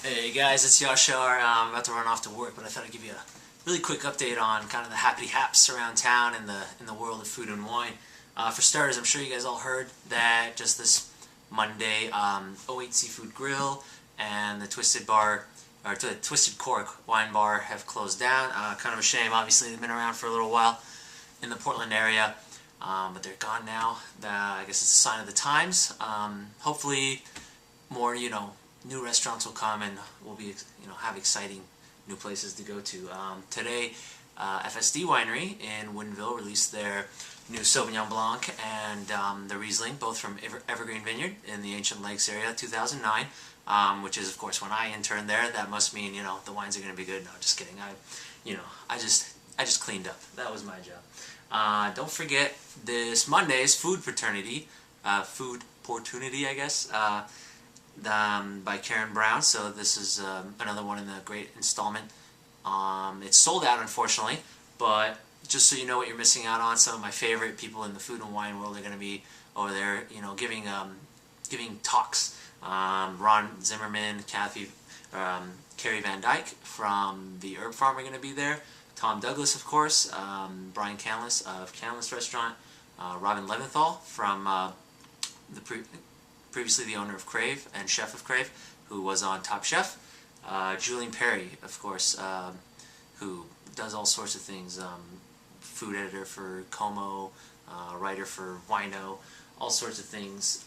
Hey guys, it's Yashar. I'm about to run off to work, but I thought I'd give you a really quick update on kind of the happity haps around town in the world of food and wine. For starters, I'm sure you guys all heard that just this Monday, 08 Seafood Grill and the Twisted Cork Wine Bar have closed down. Kind of a shame. Obviously, they've been around for a little while in the Portland area, but they're gone now. I guess it's a sign of the times. Hopefully, more new restaurants will come and we'll be have exciting new places to go to. Today, FSD Winery in Woodinville released their new Sauvignon Blanc and the Riesling, both from Evergreen Vineyard in the Ancient Lakes area, 2009, which is of course when I interned there. That must mean the wines are going to be good. No, just kidding. I just cleaned up. That was my job. Don't forget this Monday's Food Opportunity, I guess. By Karen Brown, so this is another one in the great installment. It's sold out, unfortunately, but just so you know what you're missing out on, some of my favorite people in the food and wine world are going to be over there, giving talks. Ron Zimmerman, Carrie Van Dyke from the Herb Farm are going to be there. Tom Douglas, of course, Brian Canlis of Canlis Restaurant, Robin Leventhal from previously the owner of Crave and chef of Crave, who was on Top Chef. Julian Perry, of course, who does all sorts of things, food editor for Como, writer for Wino, all sorts of things.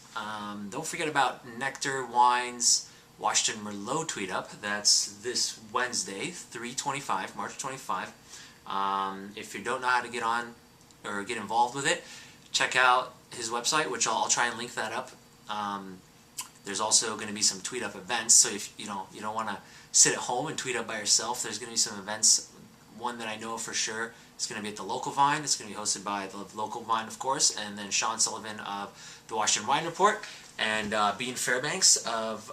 Don't forget about Nectar Wines Washington Merlot Tweet Up. That's this Wednesday, 3/25, March 25. If you don't know how to get on or get involved with it, check out his website, which I'll try and link that up. There's also going to be some tweet up events, so if you don't want to sit at home and tweet up by yourself, there's going to be some events. One that I know for sure is going to be at the Local Vine. It's going to be hosted by the Local Vine, of course, and then Sean Sullivan of the Washington Wine Report, and Bean Fairbanks of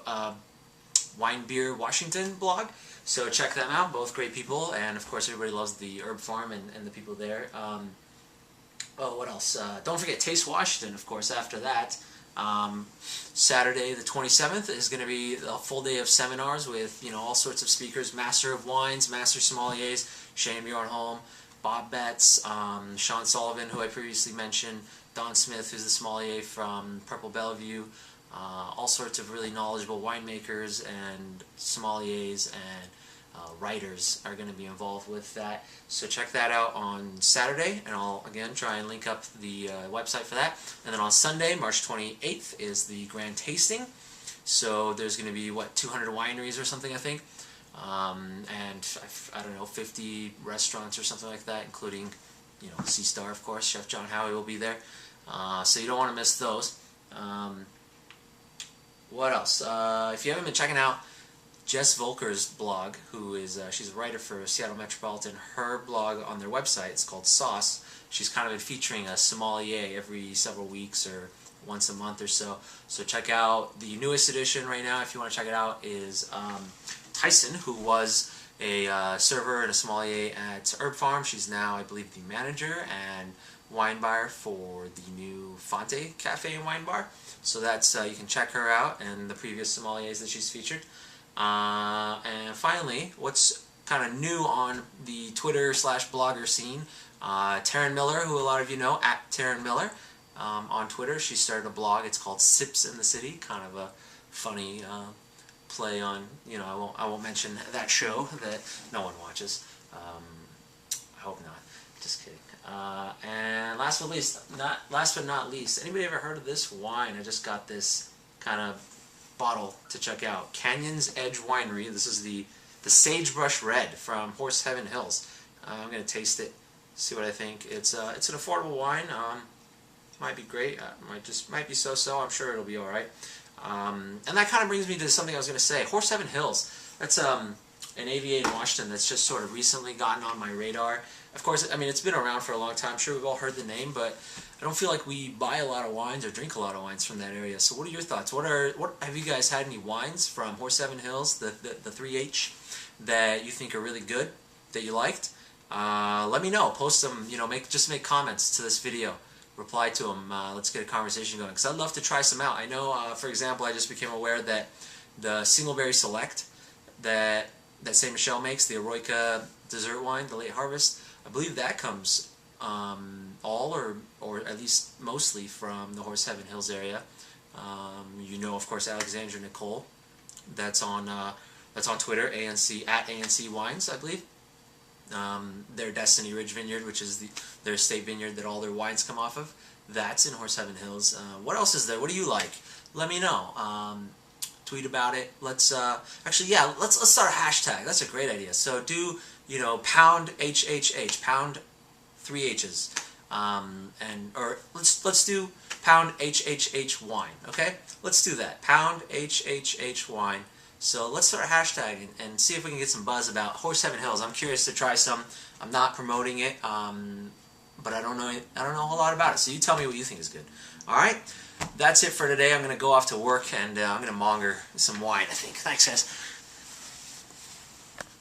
Wine Beer Washington blog. So check them out, both great people, and of course everybody loves the Herb Farm and the people there. Oh, what else? Don't forget Taste Washington, of course, after that. Saturday the 27th is going to be a full day of seminars with all sorts of speakers, Master of Wines, Master Sommeliers, Shane Bjornholm, Bob Betts, Sean Sullivan, who I previously mentioned, Don Smith, who's the sommelier from Purple Bellevue, all sorts of really knowledgeable winemakers and sommeliers and writers are going to be involved with that. So check that out on Saturday, and I'll again try and link up the website for that. And then on Sunday, March 28th, is the grand tasting. So there's going to be 200 wineries or something, I think, and I don't know, 50 restaurants or something like that, including Sea Star, of course. Chef John Howie will be there, so you don't want to miss those. What else? If you haven't been checking out Jess Volker's blog, who is she's a writer for Seattle Metropolitan. Her blog on their website, it's called Sauce. She's kind of been featuring a sommelier every several weeks or once a month or so. So check out the newest edition right now. If you want to check it out, is Tyson, who was a server and a sommelier at Herb Farm. She's now, I believe, the manager and wine buyer for the new Fonte Cafe and Wine Bar. So that's you can check her out and the previous sommeliers that she's featured. And finally, what's kind of new on the Twitter/blogger scene, Taryn Miller, who a lot of you know, at Taryn Miller on Twitter. She started a blog. It's called Sips in the City, kind of a funny play on, I won't mention that show that no one watches. I hope not. Just kidding. And last but not least, anybody ever heard of this wine? I just got this kind of bottle to check out. Canyon's Edge Winery. This is the Sagebrush Red from Horse Heaven Hills. I'm going to taste it, see what I think. It's an affordable wine. Might be great. Might be so-so. I'm sure it'll be all right. And that kind of brings me to something I was going to say. Horse Heaven Hills. That's an AVA in Washington that's just sort of recently gotten on my radar. Of course, I mean, it's been around for a long time. I'm sure we've all heard the name, but I don't feel like we buy a lot of wines or drink a lot of wines from that area. So what are your thoughts? What have you guys had any wines from Horse Heaven Hills, the 3H, that you think are really good, that you liked? Let me know. Post them, just make comments to this video. Reply to them. Let's get a conversation going, because I'd love to try some out. I know, for example, I just became aware that the Singleberry Select that Saint Michelle makes, the Eroica dessert wine, the late harvest. I believe that comes all or at least mostly from the Horseheaven Hills area. You know, of course, Alexandra Nicole. That's on Twitter, ANC at ANC Wines, I believe. Their Destiny Ridge Vineyard, which is their estate vineyard that all their wines come off of. That's in Horseheaven Hills. What else is there? What do you like? Let me know. Tweet about it. Let's actually, yeah, let's start a hashtag. That's a great idea. So do, you know, pound HHH, pound 3 H's, or let's do pound HHH wine. Okay, let's do that. Pound HHH wine. So let's start a hashtag and see if we can get some buzz about Horseheaven Hills. I'm curious to try some. I'm not promoting it, but I don't know a whole lot about it. So you tell me what you think is good. All right, that's it for today. I'm gonna go off to work and I'm gonna monger some wine, I think. Thanks, guys.